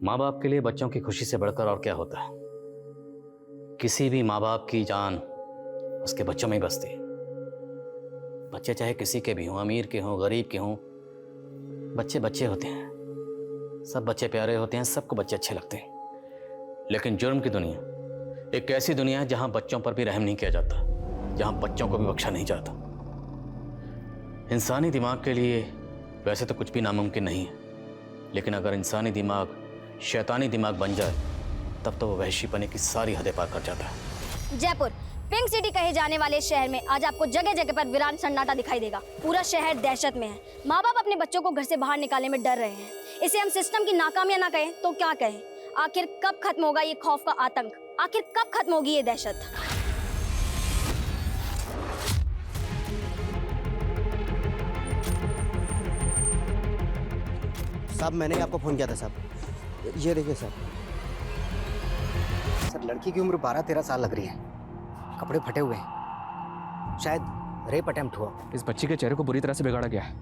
माँ बाप के लिए बच्चों की खुशी से बढ़कर और क्या होता है। किसी भी माँ बाप की जान उसके बच्चों में ही बसती है। बच्चे चाहे किसी के भी हों, अमीर के हों, गरीब के हों, बच्चे बच्चे होते हैं। सब बच्चे प्यारे होते हैं, सबको बच्चे अच्छे लगते हैं। लेकिन जुर्म की दुनिया एक ऐसी दुनिया है जहां बच्चों पर भी रहम नहीं किया जाता, जहां बच्चों को भी बख्शा नहीं जाता। इंसानी दिमाग के लिए वैसे तो कुछ भी नामुमकिन नहीं है, लेकिन अगर इंसानी दिमाग शैतानी दिमाग बन जाए तब तो वो वहशीपने की सारी हदें पार कर जाता है। जयपुर पिंक सिटी कहे जाने वाले शहर में आज आपको जगह जगह पर वीरान सन्नाटा दिखाई देगा। पूरा शहर दहशत में है। माँ बाप अपने बच्चों को घर से बाहर निकालने में डर रहे हैं। इसे हम सिस्टम की नाकामियां ना कहें तो क्या कहें। आखिर कब खत्म होगा ये खौफ का आतंक, आखिर कब खत्म होगी ये दहशत। साहब मैंने आपको फ़ोन किया था साहब, ये देखिए साहब। सर लड़की की उम्र 12-13 साल लग रही है, कपड़े फटे हुए हैं, शायद रेप अटेम्प्ट हुआ। इस बच्ची के चेहरे को बुरी तरह से बिगाड़ा गया है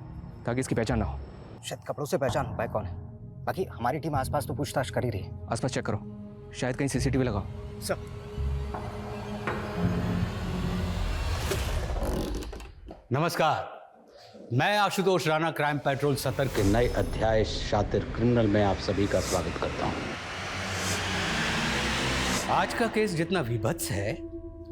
ताकि इसकी पहचान ना हो। शायद कपड़ों से पहचान हो पाए कौन है। बाकी हमारी टीम आसपास तो पूछताछ कर ही रही है। आसपास चेक करो, शायद कहीं सीसीटीवी लगाओ। सर नमस्कार, मैं आशुतोष राणा क्राइम पेट्रोल सतर्क के नए अध्याय शातिर क्रिमिनल में आप सभी का स्वागत करता हूं। आज का केस जितना विभत्स है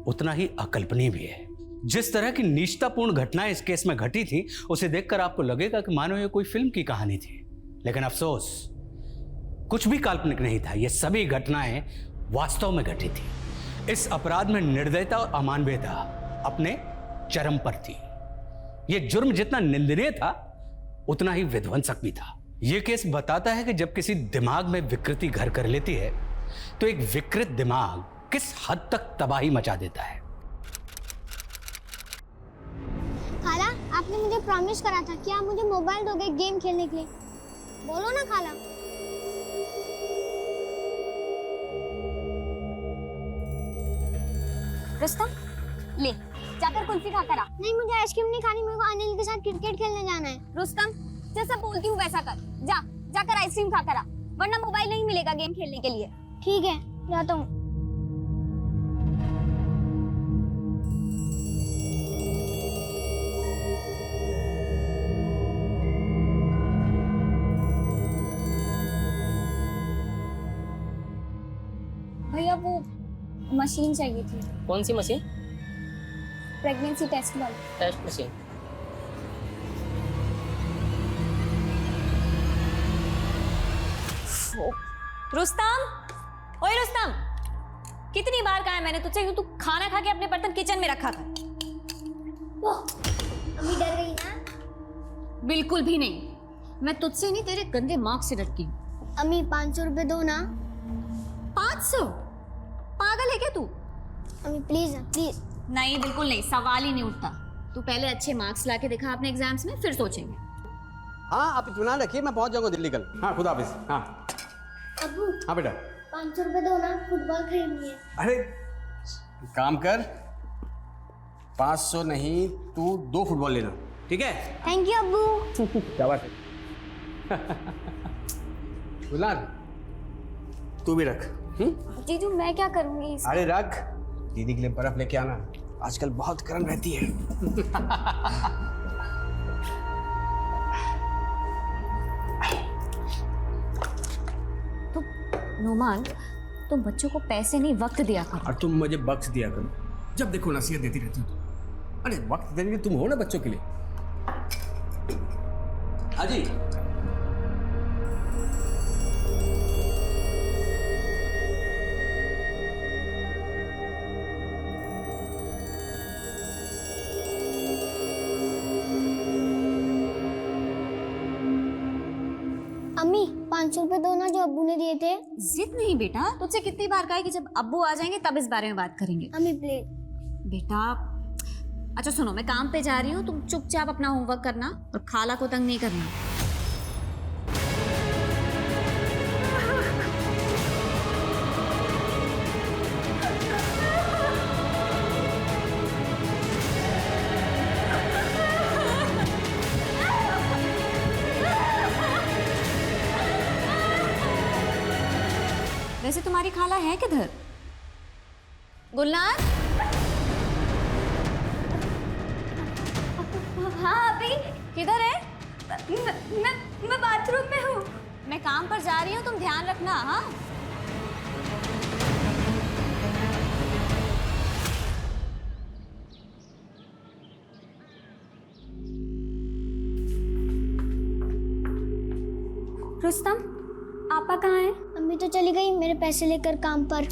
उतना ही अकल्पनीय भी है। जिस तरह की नीचतापूर्ण घटनाएं इस केस में घटी थी उसे देखकर आपको लगेगा कि मानो ये कोई फिल्म की कहानी थी, लेकिन अफसोस कुछ भी काल्पनिक नहीं था। ये सभी घटनाएं वास्तव में घटी थी। इस अपराध में निर्दयता और अमानवीयता अपने चरम पर थी। यह जुर्म जितना निंदनीय था उतना ही विध्वंसक भी था। यह केस बताता है कि जब किसी दिमाग में विकृति घर कर लेती है तो एक विकृत दिमाग किस हद तक तबाही मचा देता है। खाला, आपने मुझे प्रॉमिस करा था कि आप मुझे मोबाइल दोगे गेम खेलने के लिए। बोलो ना खाला। रुस्तम ले जाकर कुल्फी खा कर आ। नहीं, मुझे आइसक्रीम नहीं खानी, मेरे को अनिल के साथ क्रिकेट खेलने जाना है। रुस्तम जैसा बोलती हूँ वैसा कर, जाकर आइसक्रीम खा कर आ, वरना मोबाइल नहीं मिलेगा गेम खेलने के लिए। ठीक है, जाता हूँ। भैया वो मशीन चाहिए थी। कौन सी मशीन? प्रेगनेंसी टेस्ट वाली। Test machine. रुस्तम, ओए रुस्तम, कितनी बार कहा है मैंने तुझसे तू खाना खा के अपने बर्तन किचन में रखा कर। अम्मी डर गई ना? बिल्कुल भी नहीं, मैं तुझसे नहीं तेरे गंदे मार्क्स से डरती हूँ। अम्मी 500 रुपए दो ना। 500? पागल है क्या तू? अम्मी प्लीज ना, प्लीज। नहीं, बिल्कुल नहीं, सवाल ही नहीं उठता। तू पहले अच्छे मार्क्स लाके दिखा अपने एग्जाम्स में, फिर सोचेंगे। हाँ आप इत्मीनान रखिए, मैं पहुंच जाऊंगा दिल्ली कल। हाँ खुदा हाफिज। हाँ अबू हाँ बेटा। 500 रुपए दो ना, फुटबॉल खरीदनी है। अरे काम कर, 500 नहीं तू 2 फुटबॉल लेना, ठीक है? थैंक यू अब्बू। क्या बात है। गुलाब तू भी रख। जीजू मैं क्या करूंगी? अरे रख, दीदी के लिए बर्फ लेके आना, आजकल बहुत गर्म रहती है। तो नोमान, तुम बच्चों को पैसे नहीं वक्त दिया करो। और तुम मुझे बख्श दिया करो, जब देखो नसीहत देती रहती हो। अरे वक्त देने के तुम हो ना बच्चों के लिए। हाजी अम्मी 500 रुपए दो ना जो अब्बू ने दिए थे। जिद नहीं बेटा, तुझसे कितनी बार कहा है कि जब अब्बू आ जाएंगे तब इस बारे में बात करेंगे। अम्मी प्लीज। बेटा अच्छा सुनो, मैं काम पे जा रही हूँ, तुम चुपचाप अपना होमवर्क करना और खाला को तंग नहीं करना। वैसे तुम्हारी खाला है किधर? गुलनार? हाँ अभी किधर है? मैं बाथरूम में हूँ। मैं काम पर जा रही हूँ, तुम ध्यान रखना। हाँ, रुस्तम, आपा कहाँ हैं? अम्मी तो चली गई मेरे पैसे लेकर काम पर।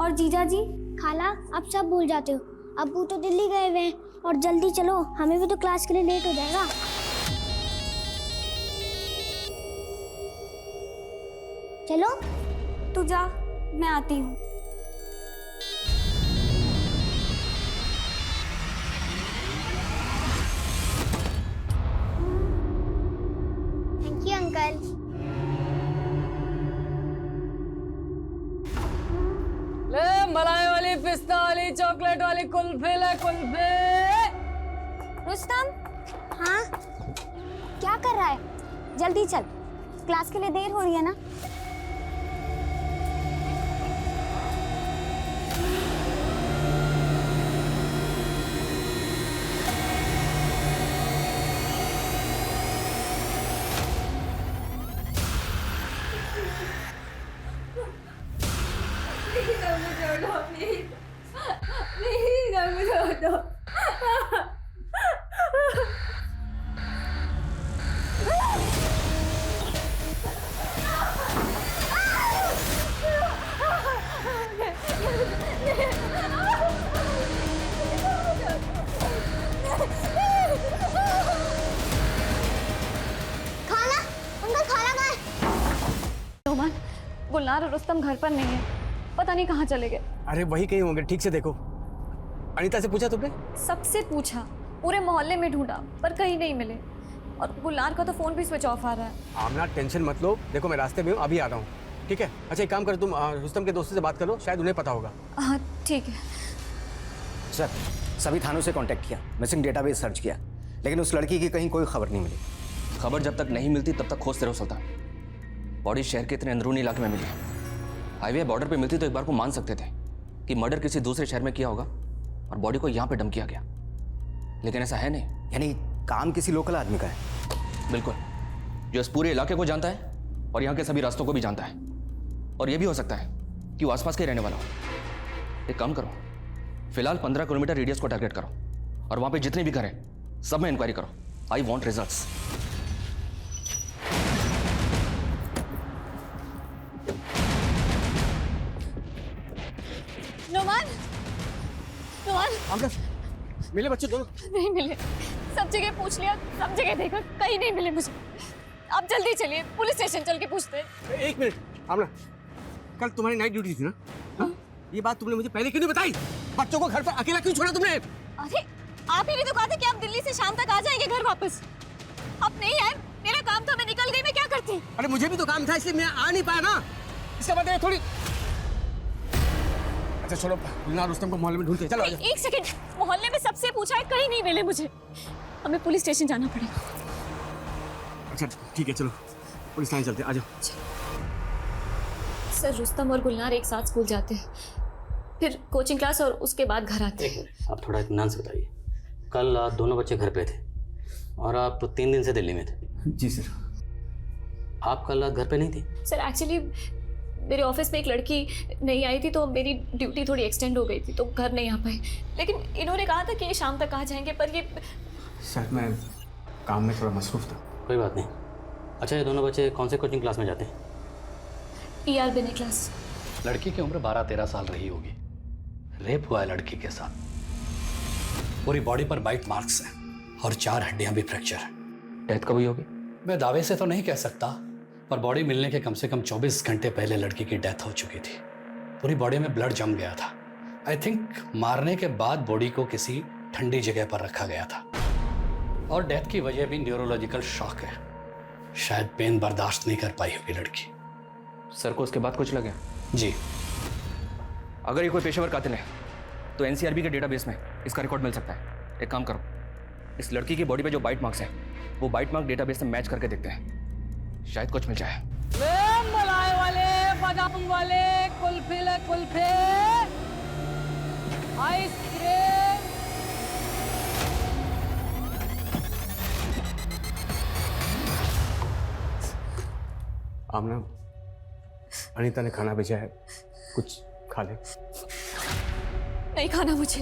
और जीजा जी? खाला आप सब भूल जाते हो, अब्बू तो दिल्ली गए हुए हैं। और जल्दी चलो, हमें भी तो क्लास के लिए लेट हो जाएगा। चलो। तू जा, मैं आती हूँ। Thank you uncle. ले मलाई वाली, पिस्ता वाली, चॉकलेट वाली कुल्फी ले कुल्फी। रुस्तम, हाँ क्या कर रहा है? जल्दी चल, क्लास के लिए देर हो रही है ना। खाला, अंकल खाला कहाँ है? रोमान, गुलनार और रुस्तम घर पर नहीं है, पता नहीं कहाँ चले गए। अरे वही कहीं होंगे, ठीक से देखो। अनीता से पूछा तुमने? सबसे पूछा, पूरे मोहल्ले में ढूंढा, पर कहीं नहीं मिले। और गुलनार का तो फोन भी स्विच ऑफ आ रहा है। आमना टेंशन मत लो, देखो मैं रास्ते में हूँ, अभी आ रहा हूँ, ठीक है? अच्छा एक काम करो, तुम रुस्तम के दोस्तों से बात करो, शायद उन्हें पता होगा। हाँ ठीक है। सर, सभी थानों से कांटेक्ट किया, मिसिंग डेटाबेस सर्च किया, लेकिन उस लड़की की कहीं कोई खबर नहीं मिली। खबर जब तक नहीं मिलती तब तक खोजते रहो सुल्तान। बॉडी शहर के इतने अंदरूनी इलाके में मिली है। हाईवे बॉर्डर पे मिलती तो एक बार को मान सकते थे कि मर्डर किसी दूसरे शहर में किया होगा और बॉडी को यहाँ पे डंप किया गया, लेकिन ऐसा है नहीं। यानी काम किसी लोकल आदमी का है? बिल्कुल, जो इस पूरे इलाके को जानता है और यहाँ के सभी रास्तों को भी जानता है। और यह भी हो सकता है कि वो आसपास के रहने वाला हो। एक काम करो, फिलहाल 15 किलोमीटर रेडियस को टारगेट करो और वहाँ पे जितने भी घर हैं सब में इंक्वायरी करो। I want results. रोमान, रोमान, अंकल, मिले बच्चे दोनों? नहीं मिले। सब जगह पूछ लिया, सब जगह देखा, कहीं नहीं मिले मुझे। आप जल्दी चलिए, पुलिस स्टेशन चल के पूछते हैं। एक मिनट आमना, कल तुम्हारी नाइट ड्यूटी थी ना? हाँ? ये बात तुमने मुझे पहले क्यों नहीं बताई? बच्चों को घर पर अकेला क्यों छोड़ा तुमने? अरे आप ही ने तो कहा था कि आप दिल्ली से शाम तक आ जाएंगे घर वापस। आप नहीं आए, मेरा काम था, मैं निकल गई, मैं क्या करती? अरे मुझे भी तो काम था, इसलिए मैं आ नहीं पाया ना। इसका मतलब थोड़ी। अच्छा चलो, गुलनार रुस्तम को मोहल्ले में ढूंढते हैं, चलो आजा। एक सेकंड, मोहल्ले में सबसे पूछा है, कहीं नहीं मिले मुझे। हमें पुलिस स्टेशन जाना पड़ेगा। अच्छा ठीक है, चलो पुलिस लाइन चलते हैं, आ जाओ। सर, रुस्तम और गुलनार एक साथ स्कूल जाते हैं, फिर कोचिंग क्लास और उसके बाद घर आते हैं। आप थोड़ा इत्मीनान से बताइए, कल दोनों बच्चे घर पे थे और आप 3 दिन से दिल्ली में थे। जी सर। आप कल रात घर पे नहीं थी? सर एक्चुअली मेरे ऑफिस में एक लड़की नहीं आई थी, तो मेरी ड्यूटी थोड़ी एक्सटेंड हो गई थी, तो घर नहीं आ पाई। लेकिन इन्होंने कहा था कि ये शाम तक आ जाएंगे, पर ये सर मैं काम में थोड़ा मसरूफ था। कोई बात नहीं। अच्छा, ये दोनों बच्चे कौन से कोचिंग क्लास में जाते हैं? ER बिने क्लास। लड़की की उम्र 12-13 साल रही होगी। रेप हुआ है लड़की के साथ। पूरी बॉडी पर बाइट मार्क्स हैं और 4 हड्डियां भी फ्रैक्चर हैं। डेथ कब हुई होगी? मैं दावे से तो नहीं कह सकता, पर बॉडी मिलने के कम से कम 24 घंटे पहले लड़की की डेथ हो चुकी थी। पूरी बॉडी में ब्लड जम गया था। आई थिंक मारने के बाद बॉडी को किसी ठंडी जगह पर रखा गया था। और डेथ की वजह भी न्यूरोलॉजिकल शॉक है। शायद पेन बर्दाश्त नहीं कर पाई होगी लड़की। सर को उसके बाद कुछ लगे? जी। अगर ये कोई पेशेवर कातिल है तो NCRB के डेटाबेस में इसका रिकॉर्ड मिल सकता है। एक काम करो, इस लड़की की बॉडी पे जो बाइट मार्क्स हैं वो बाइट मार्क डेटाबेस से मैच करके देखते हैं, शायद कुछ मिल जाए। ले मलाई वाले, बादाम वाले कुल्फे ले कुल्फे, आइसक्रीम। आमना, अनीता ने खाना भेजा है, कुछ खा ले। नहीं खाना मुझे।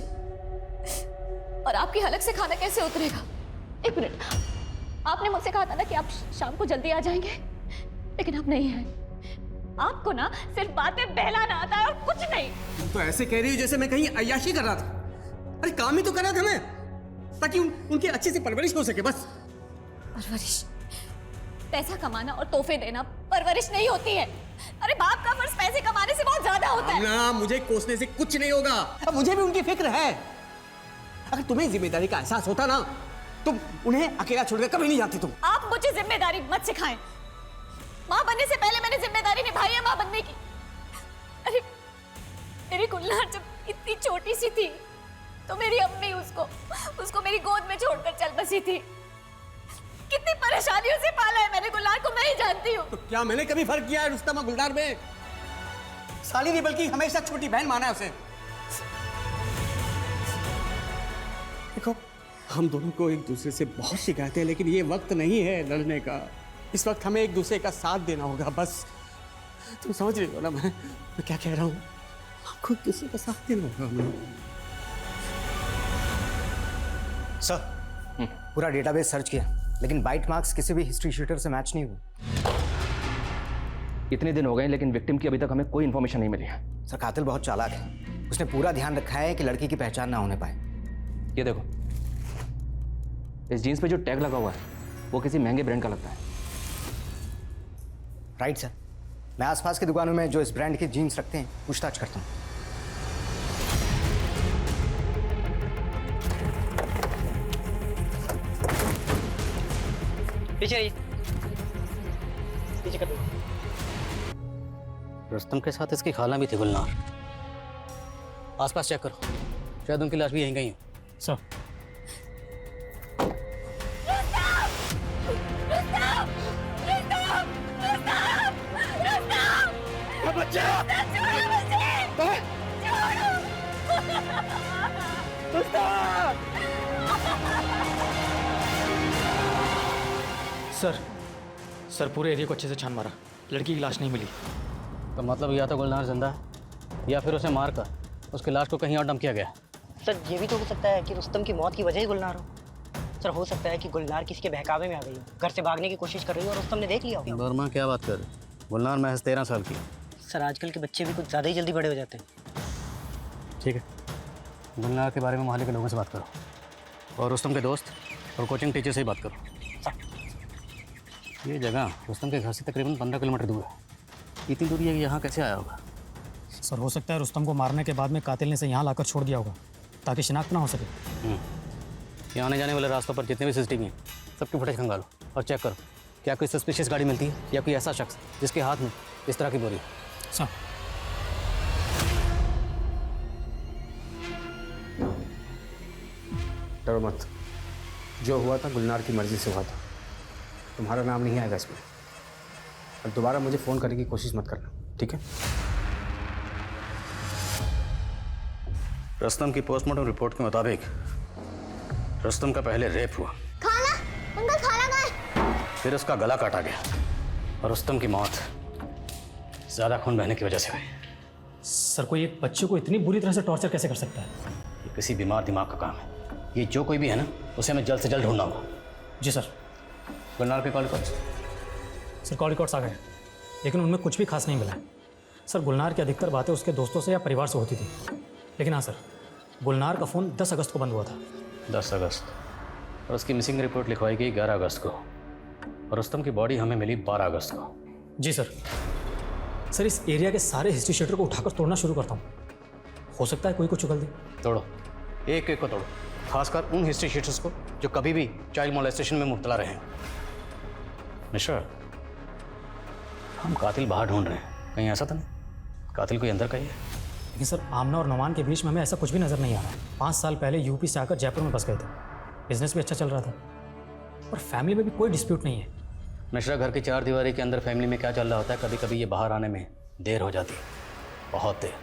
और आपकी हलक से खाना कैसे उतरेगा? एक मिनट, आपने मुझसे कहा था ना कि आप शाम को जल्दी आ जाएंगे, लेकिन आप नहीं हैं। आपको ना सिर्फ बातें बहलाना आता है और कुछ नहीं। तुम तो ऐसे कह रही हो जैसे मैं कहीं अय्याशी कर रहा था। अरे काम ही तो कर रहा था मैं, ताकि उनकी अच्छे से परवरिश हो सके बस। परवरिश? पैसा कमाना और तोहफे देना परवरिश नहीं होती है। अरे बाप का फर्ज पैसे कमाने से बहुत ज्यादा होता है। ना, मुझे कोसने से कुछ नहीं होगा। अब मुझे भी उनकी फिक्र है। अगर तुम्हें जिम्मेदारी का एहसास होता ना, तुम उन्हें अकेला छोड़कर कभी नहीं जाती तुम। आप मुझे जिम्मेदारी मत सिखाएं। माँ बनने से पहले मैंने जिम्मेदारी निभाई है माँ बनने की। अरे मेरी गुलनार जब इतनी छोटी सी थी तो मेरी अम्मी उसको मेरी गोद में छोड़कर चल बसी थी। कितनी परेशानियों से पाला है मैंने गुलनार को, मैं ही जानती हूँ। तो क्या मैंने कभी फर्क किया है रुस्तम और गुलनार में? साली नहीं बल्कि हमेशा छोटी बहन माना है उसे। देखो, हम दोनों को एक दूसरे से बहुत शिकायत है, लेकिन ये वक्त नहीं है लड़ने का। इस वक्त हमें एक दूसरे का साथ देना होगा बस। तुम समझ रही हो ना मैं क्या कह रहा हूँ? आपको एक दूसरे का साथ देना होगा हमें। सर, पूरा डेटाबेस सर्च किया, लेकिन बाइट मार्क्स किसी भी हिस्ट्री शीटर से मैच नहीं हुए। इतने दिन हो गए लेकिन विक्टिम की अभी तक हमें कोई इन्फॉर्मेशन नहीं मिली है। सर, कातिल बहुत चालाक है। उसने पूरा ध्यान रखा है कि लड़की की पहचान ना होने पाए। ये देखो, इस जीन्स पे जो टैग लगा हुआ है वो किसी महंगे ब्रांड का लगता है। राइट सर, मैं आसपास की दुकानों में जो इस ब्रांड के जीन्स रखते हैं पूछताछ करता हूँ। पीछे कर दो। रुस्तम के साथ इसकी खाला भी थी गुलनार। आसपास चेक करो, शायद उनकी लाश भी यहीं कहीं हो। सर, सर पूरे एरिया को अच्छे से छान मारा, लड़की की लाश नहीं मिली। तो मतलब या तो गुलनार जिंदा है या फिर उसे मारकर उसकी लाश को कहीं और डंप किया गया। सर, ये भी तो हो सकता है कि रुस्तम की मौत की वजह ही गुलनार हो। सर, हो सकता है कि गुलनार किसी के बहकावे में आ गई हो, घर से भागने की कोशिश कर रही हो और रुस्तम ने देख लिया हो। वर्मा क्या बात कर रहे? गुलनार महज 13 साल की। सर, आजकल के बच्चे भी कुछ ज़्यादा ही जल्दी बड़े हो जाते हैं। ठीक है, गुलनार के बारे में मोहल्ले के लोगों से बात करो और रुस्तम के दोस्त और कोचिंग टीचर से ही बात करो। ये जगह रुस्तम के घर से तकरीबन 15 किलोमीटर दूर है। इतनी दूरी है कि यहाँ कैसे आया होगा? सर, हो सकता है रुस्तम को मारने के बाद में कातिल ने इसे यहाँ लाकर छोड़ दिया होगा ताकि शिनाख्त ना हो सके। यहाँ आने जाने वाले रास्तों पर जितने भी सीसीटीवी हैं सबकी फुटेज खंगालो और चेक करो क्या कोई सस्पिशियस गाड़ी मिलती है या कोई ऐसा शख्स जिसके हाथ में इस तरह की बोरी हो। सर, डरो मत, जो हुआ था गुलनार की मर्जी से हुआ था। तुम्हारा नाम नहीं आएगा इसमें, और दोबारा मुझे फ़ोन करने की कोशिश मत करना, ठीक है? रुस्तम की पोस्टमार्टम रिपोर्ट के मुताबिक रुस्तम का पहले रेप हुआ, खाना, अंकल खाना कहाँ है? फिर उसका गला काटा गया और रुस्तम की मौत ज़्यादा खून बहने की वजह से हुई। सर, कोई एक बच्चे को इतनी बुरी तरह से टॉर्चर कैसे कर सकता है? ये किसी बीमार दिमाग का काम है। ये जो कोई भी है ना, उसे हमें जल्द से जल्द ढूंढना होगा। जी सर। गुलनार के call records? Sir, call records आ गए, लेकिन उनमें कुछ भी खास नहीं मिला है। सर, गुलनार की अधिकतर बातें उसके दोस्तों से या परिवार से होती थी, लेकिन हाँ सर, गुलनार का फ़ोन 10 अगस्त को बंद हुआ था। 10 अगस्त, और उसकी मिसिंग रिपोर्ट लिखवाई गई 11 अगस्त को, और रुस्तम की बॉडी हमें मिली 12 अगस्त को। जी सर। सर, इस एरिया के सारे हिस्ट्री शीटर को उठाकर तोड़ना शुरू करता हूँ, हो सकता है कोई को चुगल दे। तोड़ो, एक एक को तोड़ो, खासकर उन हिस्ट्री शीटर्स को जो कभी भी चाइल्ड मोलेस्टेशन में मुब्तला रहे हैं। मिस्टर, हम कातिल बाहर ढूंढ रहे हैं, कहीं ऐसा तो नहीं कातिल कोई अंदर का ही है? लेकिन सर, आमना और नौमान के बीच में हमें ऐसा कुछ भी नज़र नहीं आ रहा है। 5 साल पहले यूपी से आकर जयपुर में बस गए थे, बिजनेस भी अच्छा चल रहा था और फैमिली में भी कोई डिस्प्यूट नहीं है। मिश्रा, घर की 4 दीवारी के अंदर फैमिली में क्या चल रहा होता है कभी कभी ये बाहर आने में देर हो जाती, बहुत देर।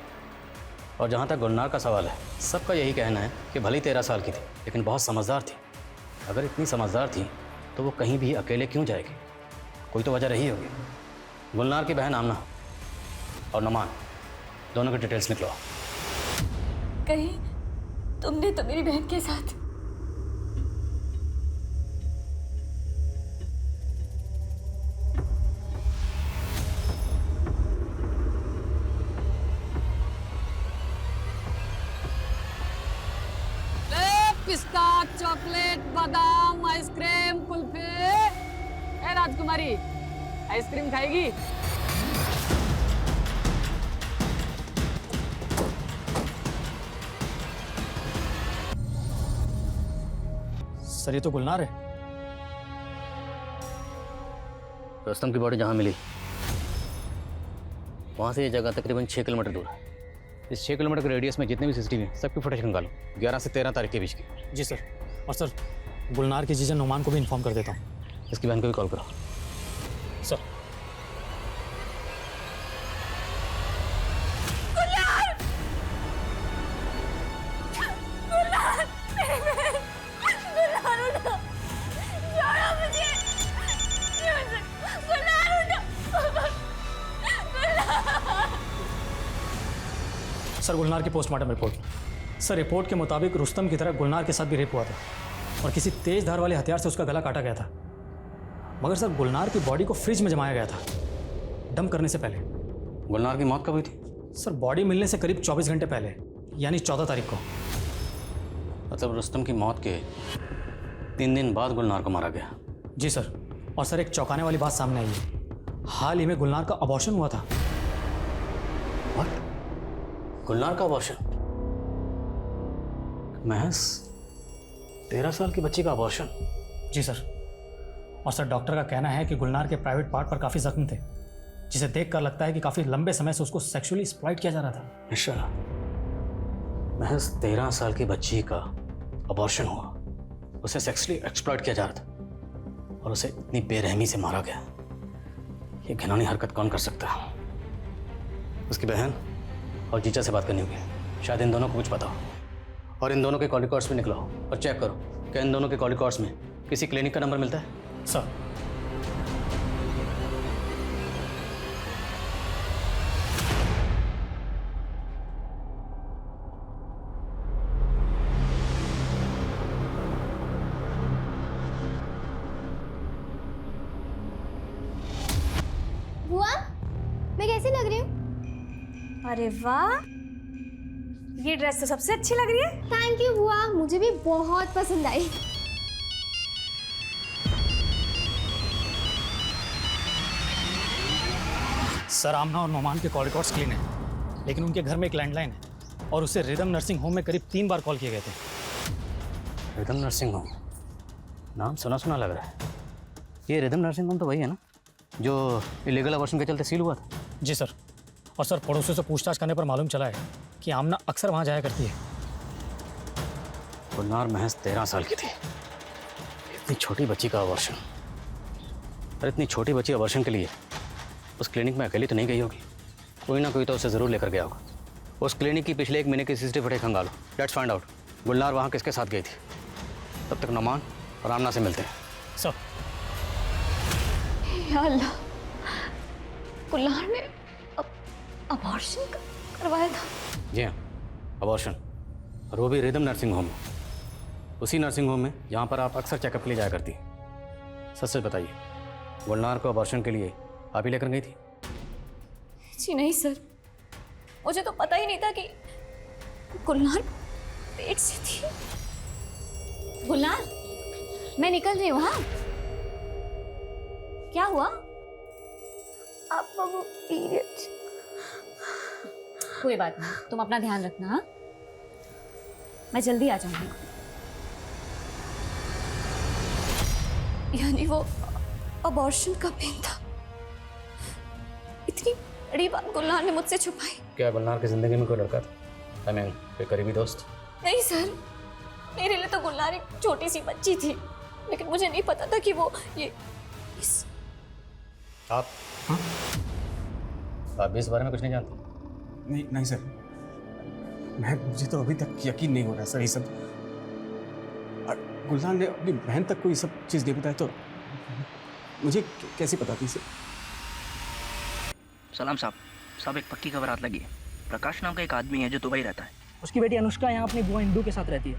और जहाँ तक गुलनार का सवाल है, सबका यही कहना है कि भले 13 साल की थी लेकिन बहुत समझदार थी। अगर इतनी समझदार थी तो वो कहीं भी अकेले क्यों जाएगी? कोई तो वजह रही होगी। गुलनार की बहन आमना और नुमान दोनों की डिटेल्स निकलो। कहीं तुमने तो मेरी बहन के साथ पिस्ता, चॉकलेट, बादाम, आइसक्रीम, कुल्फी। ए राजकुमारी, आइसक्रीम खाएगी? सर ये तो गुलनार है। रुस्तम की बॉडी जहाँ मिली वहाँ से ये जगह तकरीबन 6 किलोमीटर दूर है। इस 6 किलोमीटर के रेडियस में जितने भी CCTV हैं सबकी फुटेज निकालो, 11 से 13 तारीख के बीच की। जी सर। और सर गुलनार की जीजा नुमान को भी इन्फॉर्म कर देता हूँ। इसकी बहन को भी कॉल करो। सर सर गुलनार की पोस्टमार्टम रिपोर्ट। सर रिपोर्ट के मुताबिक रुस्तम की तरह गुलनार के साथ भी रेप हुआ था और किसी तेज धार वाले हथियार से उसका गला काटा गया था। मगर सर गुलनार की बॉडी को फ्रिज में जमाया गया था डंप करने से पहले। गुलनार की मौत कब हुई थी? सर बॉडी मिलने से करीब 24 घंटे पहले, यानी 14 तारीख को। मतलब रुस्तम की मौत के 3 दिन बाद गुलनार को मारा गया। जी सर। और सर एक चौंकाने वाली बात सामने आई है, हाल ही में गुलनार का अबॉर्शन हुआ था। गुलनार का अबॉर्शन? महज 13 साल की बच्ची का अबॉर्शन? जी सर। और सर डॉक्टर का कहना है कि गुलनार के प्राइवेट पार्ट पर काफ़ी जख्म थे, जिसे देखकर लगता है कि काफ़ी लंबे समय से उसको सेक्सुअली एक्सप्लॉइट किया जा रहा था। इंशाल्लाह। महज 13 साल की बच्ची का अबॉर्शन हुआ, उसे सेक्सुअली एक्सप्लॉइट किया जा रहा था और उसे इतनी बेरहमी से मारा गया। ये घिनौनी हरकत कौन कर सकता है? उसकी बहन और जीजा से बात करनी होगी, शायद इन दोनों को कुछ पता हो। और इन दोनों के कॉल रिकॉर्ड्स भी निकलाओ और चेक करो कि इन दोनों के कॉल रिकॉर्ड्स में किसी क्लिनिक का नंबर मिलता है। सर बुआ मैं कैसी लग रही हूँ? अरे वाह, ये ड्रेस तो सबसे अच्छी लग रही है। थैंक यू बुआ, मुझे भी बहुत पसंद आई। सर आमना और नोमान के कॉल रिकॉर्ड्स क्लीन है, लेकिन उनके घर में एक लैंडलाइन है और उसे रिदम नर्सिंग होम में करीब 3 बार कॉल किए गए थे। रिदम नर्सिंग होम, नाम सुना सुना लग रहा है। ये रिदम नर्सिंग होम तो वही है ना जो इलीगल अबॉर्शन के चलते सील हुआ था? जी सर। और सर पड़ोसियों से पूछताछ करने पर मालूम चला है कि आमना अक्सर वहाँ जाया करती है। गुलनार महज 13 साल की थी, इतनी छोटी बच्ची का अबॉर्शन। और इतनी छोटी बच्ची अबॉर्शन के लिए उस क्लिनिक में अकेली तो नहीं गई होगी, कोई ना कोई तो उसे ज़रूर लेकर गया होगा। उस क्लिनिक की पिछले 1 महीने की CCTV फुटेज खंगालो, लेट्स फाइंड आउट गुलनार वहाँ किसके साथ गई थी। तब तक नुमान और आमना से मिलते हैं। सर या अल्लाह, गुलनार ने अबॉर्शन करवाया था? जी हाँ, अबॉर्शन, और वो भी रिदम नर्सिंग होम में, उसी नर्सिंग होम में जहाँ पर आप अक्सर चेकअप के लिए जाया करती हैं। सच सच बताइए, गुलनार को अबॉर्शन के लिए आप ही लेकर गई थी? जी नहीं सर, मुझे तो पता ही नहीं था कि गुलनार पेट से थी। गुलनार, मैं निकल रही हूँ। हाँ, क्या हुआ? आपका वो पीरियड्स। कोई बात नहीं, तुम अपना ध्यान रखना। हाँ, मैं जल्दी आ जाऊंगी। यानी वो अबॉर्शन का पेन था। इतनी बड़ी बात गुलनार ने मुझसे छुपाई। क्या गुलनार की ज़िंदगी में कोई लड़का था? आई मीन कोई करीबी दोस्त? नहीं सर, मेरे लिए तो गुलनार एक छोटी सी बच्ची थी, लेकिन मुझे नहीं पता था कि वो ये इस... आप? आप भी इस बारे में कुछ नहीं जानते? नहीं नहीं सर, मुझे तो अभी तक यकीन नहीं हो रहा सर ये सब। और गुलनार ने अपनी बहन तक को ये सब चीज़ नहीं बताया तो मुझे कैसे पता थी सर? सलाम साहब, एक पक्की खबर हाथ लगी है। प्रकाश नाम का एक आदमी है जो दुबई रहता है। उसकी बेटी अनुष्का यहाँ अपनी बुआ इंदू के साथ रहती है,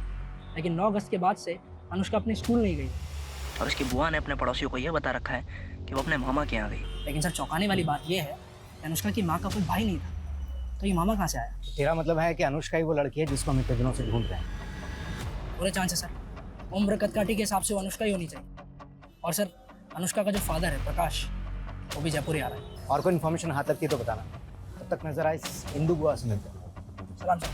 लेकिन 9 अगस्त के बाद से अनुष्का अपने स्कूल नहीं गई। और उसकी बुआ ने अपने पड़ोसियों को यह बता रखा है कि वो अपने मामा के यहाँ गई। लेकिन सर चौंकाने वाली बात यह है कि अनुष्का की माँ का कोई भाई नहीं था, तो ये मामा कहाँ से आया? तेरा मतलब है कि अनुष्का ही वो लड़की है जिसको हम इतने दिनों से ढूंढ रहे हैं? पूरे चांस है सर, उम्र कदकाठी के हिसाब से वो अनुष्का ही होनी चाहिए। और सर अनुष्का का जो फादर है प्रकाश, वो भी जयपुर ही आ रहा है। और कोई इन्फॉर्मेशन हाथ लगती है तो बताना। तब तक नजर आए इस इंदू बुआ से मिलते हैं। सलाम सर।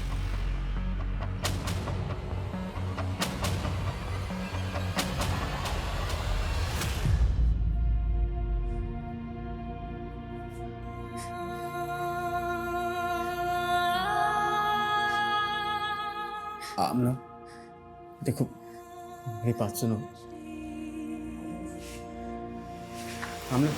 आमना देखो, मेरी बात सुनो। आमना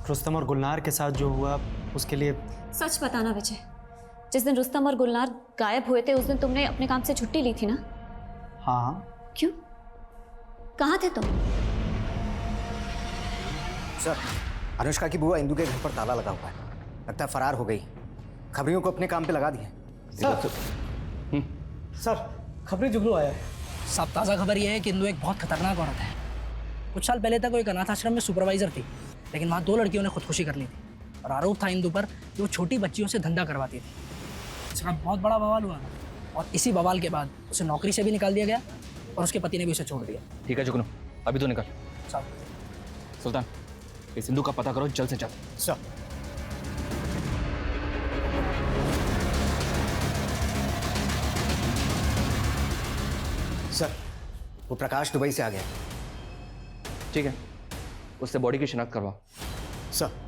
रुस्तम और गुलनार के साथ जो हुआ उसके लिए सच बताना विजय, जिस दिन रुस्तम और गुलनार गायब हुए थे उस दिन तुमने अपने काम से छुट्टी ली थी ना? हाँ। क्यों? कहाँ थे तुम? सर, अनुष्का की बुआ इंदू के घर पर ताला लगा हुआ है, लगता है फरार हो गई। खबरियों को अपने काम पे लगा दिया। सर खबरें जुगनू आया है। सब ताज़ा खबर यह है कि इंदू एक बहुत खतरनाक औरत है। कुछ साल पहले तक वो एक अनाथ आश्रम में सुपरवाइजर थी, लेकिन वहाँ 2 लड़कियों ने खुदकुशी कर ली थी और आरोप था इंदू पर कि वो छोटी बच्चियों से धंधा करवाती थी। इसका बहुत बड़ा बवाल हुआ और इसी बवाल के बाद उसे नौकरी से भी निकाल दिया गया और उसके पति ने भी उसे छोड़ दिया। ठीक है जुगनू, अभी तो निकल। साहब। सुल्तान, इस सिंधु का पता करो जल्द से जल्द। सर सर, वो प्रकाश दुबई से आ गया। ठीक है, उससे बॉडी की शिनाख्त करवाओ। सर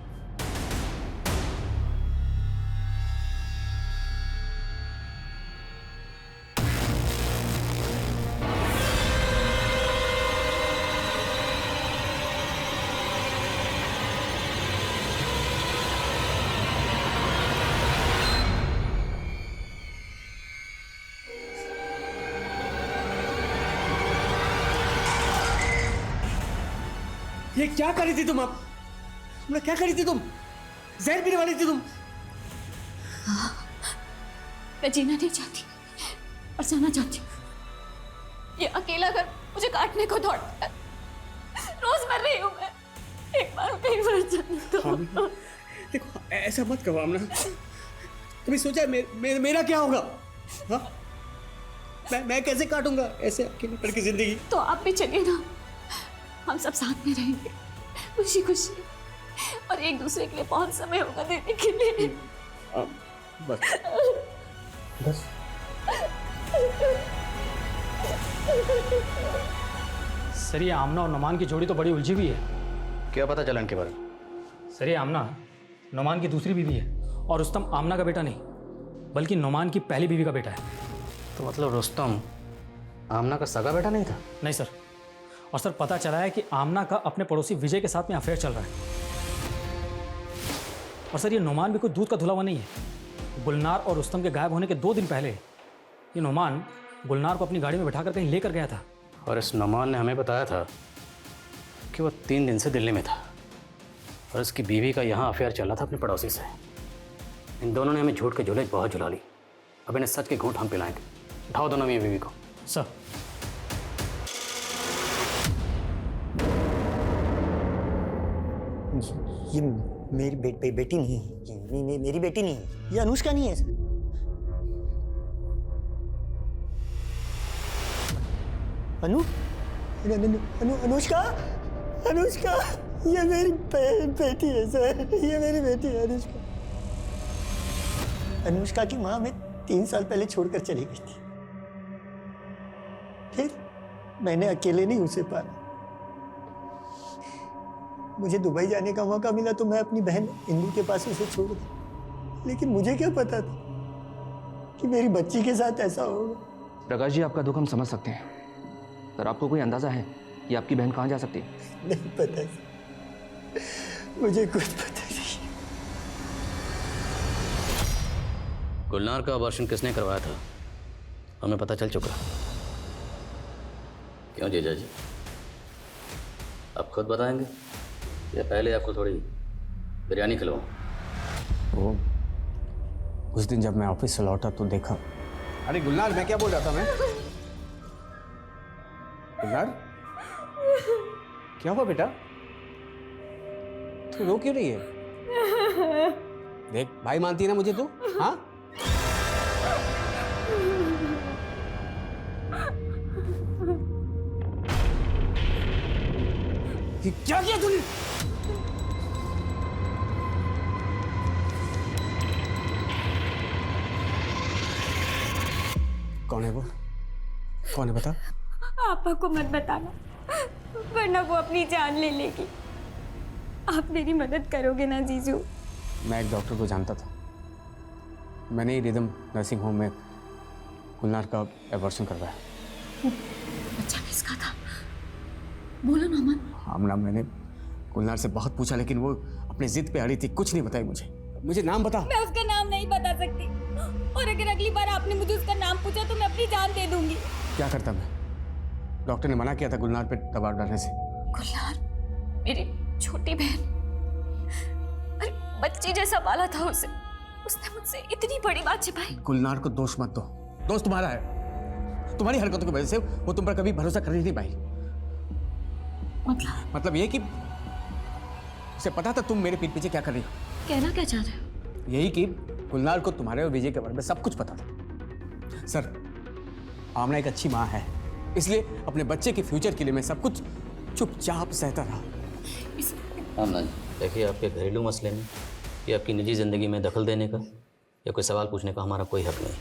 ये क्या कर रही थी तुम? अब क्या कर रही थी तुम? जहर पीने वाली थी तुम? मैं जीना नहीं चाहती और जाना चाहती हूँ। ये अकेला घर मुझे काटने को दौड़ता है। रोज मर रही हूँ मैं, एक बार जाने दो। देखो ऐसा मत करो आमना। तुम्हें सोचा मेरा क्या होगा? हाँ? मैं कैसे काटूंगा ऐसे अकेले पड़ की जिंदगी? तो आप भी चलिए ना, हम सब साथ में रहेंगे खुशी खुशी, और एक दूसरे के लिए बहुत समय होगा देने के लिए। बस बस सर ये आमना और नुमान की जोड़ी तो बड़ी उलझी हुई है। क्या पता चला इनके बारे में? सर ये आमना नुमान की दूसरी बीवी है और रुस्तम आमना का बेटा नहीं बल्कि नुमान की पहली बीवी का बेटा है। तो मतलब रुस्तम आमना का सगा बेटा नहीं था? नहीं सर, और सर पता चला है कि आमना का अपने पड़ोसी विजय के साथ में अफेयर चल रहा है। और सर ये नुमान भी कोई दूध का धुला हुआ नहीं है। गुलनार और रुस्तम के गायब होने के 2 दिन पहले ये नुमान गुलनार को अपनी गाड़ी में बिठाकर कहीं लेकर गया था। और इस नुमान ने हमें बताया था कि वो 3 दिन से दिल्ली में था और इसकी बीवी का यहाँ अफेयर चल रहा था अपने पड़ोसी से। इन दोनों ने हमें झूठ के झूले बहुत झुला ली। अब इन्हें सच के घूंट हम पिलाएंगे। उठाओ दोनों मियाँ बीवी को। सर ये मेरी बेटी नहीं है। ये मेरी बेटी नहीं है। ये अनुष्का नहीं है। अनुष्का, अनुष्का ये मेरी बेटी है सर। ये मेरी बेटी है अनुष्का। अनुष्का की माँ हमें 3 साल पहले छोड़कर चली गई थी। फिर मैंने अकेले नहीं उसे पाला। मुझे दुबई जाने का मौका मिला तो मैं अपनी बहन इंदू के पास उसे छोड़ दी, लेकिन मुझे क्या पता था कि मेरी बच्ची के साथ ऐसा होगा। प्रकाश जी, आपका दुख हम समझ सकते हैं, पर आपको कोई अंदाजा है कि आपकी बहन कहाँ जा सकती है? नहीं पता सर, मुझे कुछ पता नहीं। गुलनार का अबॉर्शन किसने करवाया था हमें पता चल चुका। क्यों जीजा जी, आप खुद बताएंगे या पहले आपको थोड़ी बिरयानी खिलवाऊं? वो उस दिन जब मैं ऑफिस से लौटा तो देखा। अरे गुलनार, मैं क्या बोल रहा था मैं? गुलनार, क्या हुआ बेटा? तू रो क्यों रही है? देख, भाई मानती है ना मुझे तू? हाँ? ये क्या किया तूने? कौन है वो? कौन है बता? पापा को मत बताना, वरना वो अपनी जान ले लेगी। आप मेरी मदद करोगे ना जीजू? मैं एक डॉक्टर को जानता था। मैंने ही रिदम नर्सिंग होम में गुलनार का एबॉर्शन करवाया। बच्चा किसका था? बोलो ना अमन। आमना, मैंने गुलनार से बहुत पूछा लेकिन वो अपनी जिद पे अड़ी थी, कुछ नहीं बताई मुझे। मुझे नाम बता। मैं उसका नाम नहीं बता सकती, और अगर अगली बार आपने मुझे उसका नाम पूछा तो मैं अपनी जान दे दूंगी। क्या करता मैं? डॉक्टर ने मना किया था गुलनार पे दबाव डालने से। गुलनार मेरी छोटी बहन, अरे बच्ची जैसा पाला था उसे, उसने मुझसे इतनी बड़ी बात छिपाई। गुलनार को दोष मत दो, दोष तुम्हारा है। तुम्हारी हरकतों की वजह से वो तुम पर कभी भरोसा कर नहीं पाई। मतलब ये कि उसे पता था तुम मेरे पीठ पीछे क्या कर रही हो। कहना क्या चाह रहे हो? यही कि गुलनार को तुम्हारे और विजय के बारे में सब कुछ पता था। सर, आमना एक अच्छी माँ है, इसलिए अपने बच्चे के फ्यूचर के लिए मैं सब कुछ चुपचाप सहता रहा। आमना जी, देखिए, आपके घरेलू मसले में या आपकी निजी ज़िंदगी में दखल देने का या कोई सवाल पूछने का हमारा कोई हक नहीं,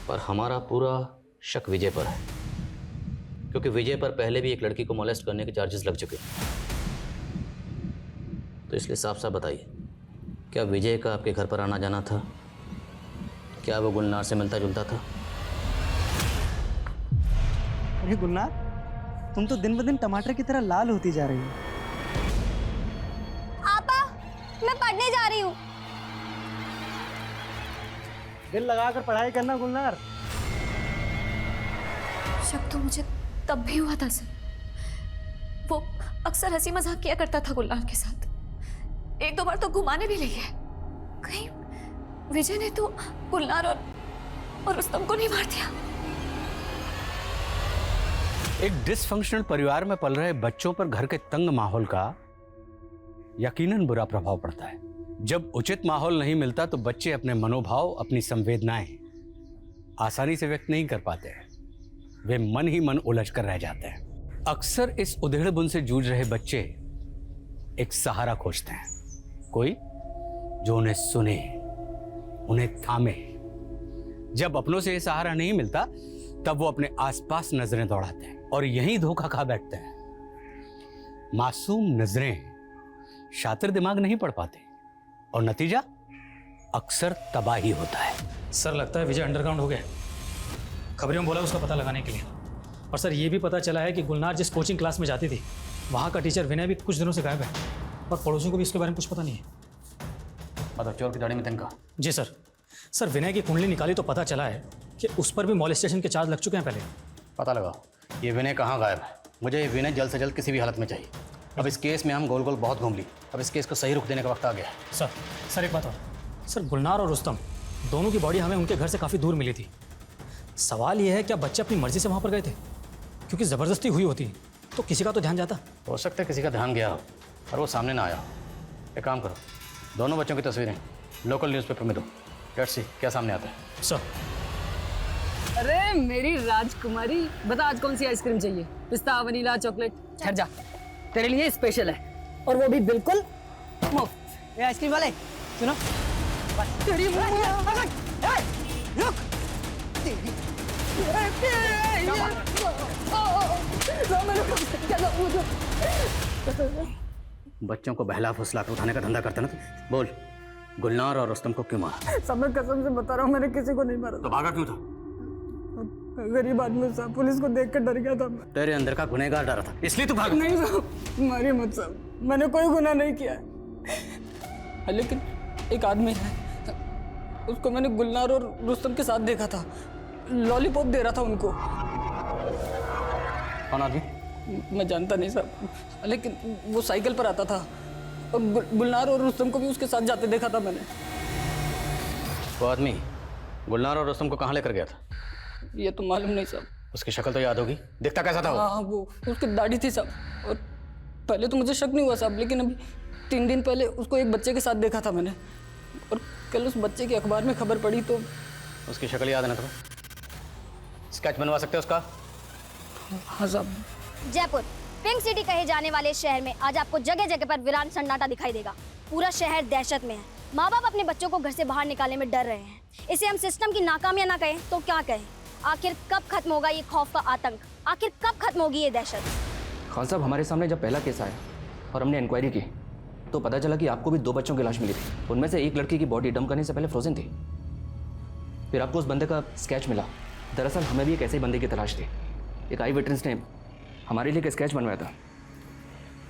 पर हमारा पूरा शक विजय पर है, क्योंकि विजय पर पहले भी एक लड़की को मोलेस्ट करने के चार्जेस लग चुके हैं। तो इसलिए साफ साफ बताइए, क्या विजय का आपके घर पर आना जाना था? क्या वो गुलनार से मिलता जुलता था? अरे गुलनार, तुम तो दिन ब दिन टमाटर की तरह लाल होती जा रही हो। आपा, मैं पढ़ने जा रही हूँ। दिल लगाकर पढ़ाई करना गुलनार। शक तो मुझे तब भी हुआ था सर। वो अक्सर हंसी मजाक किया करता था गुलनार के साथ, एक दो बार तो घुमाने भी ले गया। कहीं विजय ने तो गुलनार और रुस्तम को नहीं मार दिया? एक डिसफंक्शनल परिवार में पल रहे बच्चों पर घर के तंग माहौल का यकीनन बुरा प्रभाव पड़ता है। जब उचित माहौल नहीं मिलता तो बच्चे अपने मनोभाव, अपनी संवेदनाएं आसानी से व्यक्त नहीं कर पाते हैं। वे मन ही मन उलझ कर रह जाते हैं। अक्सर इस उधेड़ बुन से जूझ रहे बच्चे एक सहारा खोजते हैं, कोई जो उन्हें सुने, उन्हें थामे। जब अपनों से ये सहारा नहीं मिलता तब वो अपने आसपास नजरें दौड़ाते हैं और यहीं धोखा खा बैठते हैं। मासूम नजरें शातिर दिमाग नहीं पढ़ पाते और नतीजा अक्सर तबाही होता है। सर, लगता है विजय अंडरग्राउंड हो गया। खबरों में बोला उसका पता लगाने के लिए। और सर, ये भी पता चला है कि गुलनार जिस कोचिंग क्लास में जाती थी वहाँ का टीचर विनय भी कुछ दिनों से गायब है और पड़ोसियों को भी इसके बारे में कुछ पता नहीं है। मतलब चोर की दाढ़ी में तिनका? जी सर। सर, विनय की कुंडली निकाली तो पता चला है कि उस पर भी मॉलेस्टेशन के चार्ज लग चुके हैं पहले। पता लगाओ ये विनय कहाँ गायब है। मुझे ये विनय जल्द से जल्द किसी भी हालत में चाहिए। अब इस केस में हम गोल गोल बहुत घूम ली, अब इस केस को सही रुख देने का वक्त आ गया है। सर एक बात और। सर, गुलनार और रुस्तम दोनों की बॉडी हमें उनके घर से काफ़ी दूर मिली थी। सवाल ये है क्या बच्चे अपनी मर्जी से वहाँ पर गए थे? क्योंकि ज़बरदस्ती हुई होती तो किसी का तो ध्यान जाता। हो सकता है किसी का ध्यान गया हो और वो सामने ना आया हो। एक काम करो, दोनों बच्चों की तस्वीरें लोकल न्यूज़पेपर में दो। लेट्स सी क्या सामने आता है। सर। अरे मेरी राजकुमारी, बता आज कौन सी आइसक्रीम चाहिए? पिस्ता, वनीला, चॉकलेट? ठहर जा, तेरे लिए स्पेशल है और वो भी बिल्कुल मुफ्त। ये आइसक्रीम वाले सुनो, तेरी रुक। बच्चों को बहला फुसला के उठाने का धंधा करते ना तो बोल, गुलनार और रुस्तम को क्यों मारा? सब मैं कसम से बता रहा हूँ, मैंने किसी को नहीं मारा। तो भागा क्यों था? गरीब आदमी साहब, पुलिस को देख कर डर गया था मैं। तेरे अंदर का गुनहगार डरा था, इसलिए तू भागा। नहीं साहब, मारिए मत साहब, मैंने कोई गुनाह नहीं किया है। लेकिन एक आदमी है, उसको मैंने गुलनार और रुस्तम के साथ देखा था, लॉलीपॉप दे रहा था उनको। कौन आदमी? मैं जानता नहीं साहब, लेकिन वो साइकिल पर आता था और गुलनार और रुस्तम को भी उसके साथ जाते देखा था मैंने। वो आदमी गुलनार और रुस्तम को कहाँ लेकर गया था? ये तो मालूम नहीं साहब। उसकी शक्ल तो याद होगी, दिखता कैसा था वो? हाँ, वो उसकी दाढ़ी थी साहब, और पहले तो मुझे शक नहीं हुआ साहब, लेकिन अभी 3 दिन पहले उसको एक बच्चे के साथ देखा था मैंने, और कल उस बच्चे की अखबार में खबर पड़ी तो। उसकी शक्ल याद है ना तुम्हें? स्केच बनवा सकते हो उसका? हाँ साहब। जयपुर पिंक सिटी कहे जाने वाले शहर में आज आपको जगह जगह पर वीरान सन्नाटा दिखाई देगा। पूरा शहर दहशत में है। माँ बाप अपने बच्चों को घर से बाहर निकालने में डर रहे हैं। इसे हम सिस्टम की नाकामियां ना कहें तो क्या कहें? आखिर कब खत्म होगा ये खौफ का आतंक? आखिर कब खत्म होगी ये दहशत? खान साहब, हमारे सामने जब पहला केस आया और हमने इंक्वायरी की तो पता चला कि आपको भी 2 बच्चों की लाश मिली थी। उनमें से एक लड़की की बॉडी डंप करने से पहले फ्रोजन थी। फिर आपको उस बंदे का स्केच मिला। दरअसल हमें भी एक ऐसे बंदे की तलाश थी। एक आई विटनेस ने हमारे लिए एक स्केच बनवाया था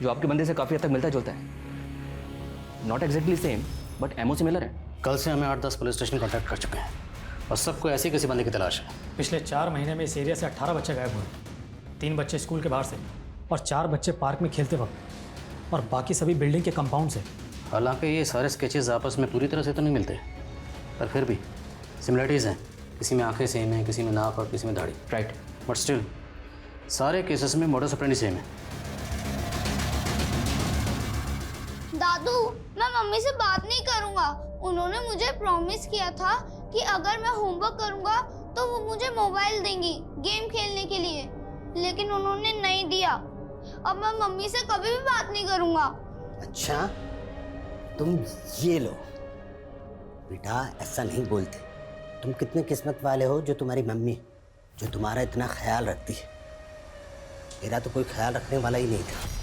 जो आपके बंदे से काफ़ी हद तक मिलता जुलता है। नॉट एग्जैक्टली सेम बट एमओ सिमिलर है। कल से हमें 8-10 पुलिस स्टेशन कॉन्टैक्ट कर चुके हैं और सबको ऐसी किसी बंदे की तलाश है। पिछले 4 महीने में इस एरिया से 18 बच्चे गायब हुए। 3 बच्चे स्कूल के बाहर से और 4 बच्चे पार्क में खेलते वक्त, और बाकी सभी बिल्डिंग के कंपाउंड से। हालांकि ये सारे स्केचेस आपस में पूरी तरह से तो नहीं मिलते, पर फिर भी सिमिलरिटीज़ हैं। किसी में आंखें सेम हैं, किसी में नाक और किसी में दाढ़ी। राइट। बट स्टिल सारे केसेस में मोडस ऑपरेंडी सेम है। दादू, मैं मम्मी से बात नहीं करूंगा। उन्होंने मुझे प्रॉमिस किया था कि अगर मैं होमवर्क करूंगा तो वो मुझे मोबाइल देंगी गेम खेलने के लिए, लेकिन उन्होंने नहीं दिया। अब मैं मम्मी से कभी भी बात नहीं करूंगा। अच्छा, तुम ये लो बेटा, ऐसा नहीं बोलते। तुम कितने किस्मत वाले हो जो तुम्हारी मम्मी जो तुम्हारा इतना ख्याल रखती है। मेरा तो कोई ख्याल रखने वाला ही नहीं था।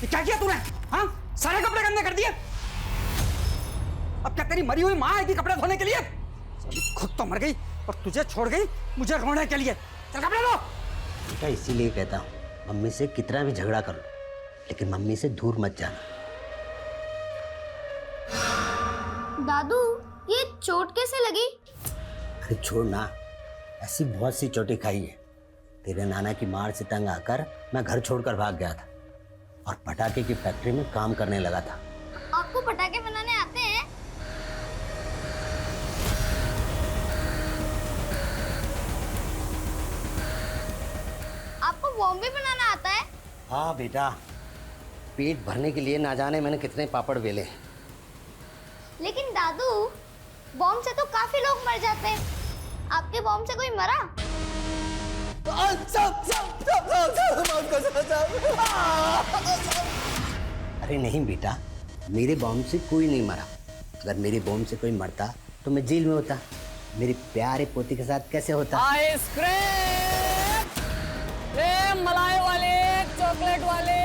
क्या किया तूने? हाँ, सारे कपड़े गंदे कर दिए। अब क्या तेरी मरी हुई माँ आएगी कपड़े धोने के लिए? खुद तो मर गई और तुझे छोड़ गई मुझे रोने के लिए। चल कपड़े धो। बेटा इसीलिए कहता हूँ, मम्मी से कितना भी झगड़ा कर लो लेकिन मम्मी से दूर मत जाना। दादू, ये चोट कैसे लगी? अरे छोड़ ना, ऐसी बहुत सी चोटें खाई है। तेरे नाना की मार से तंग आकर मैं घर छोड़कर भाग गया था और पटाखे की फैक्ट्री में काम करने लगा था। आपको पटाखे बनाने आते हैं? आपको बॉम्ब भी बनाना आता है? हाँ बेटा, पेट भरने के लिए ना जाने मैंने कितने पापड़ बेले। लेकिन दादू, बॉम्ब से तो काफी लोग मर जाते हैं। आपके बॉम्ब से कोई मरा? अरे नहीं बेटा, मेरे बॉम्ब से कोई नहीं मरा। अगर मेरे बॉम्ब से कोई मरता तो मैं जेल में होता। मेरे प्यारे पोती के साथ कैसे होता? आइसक्रीम, मलाई वाले, चॉकलेट वाले,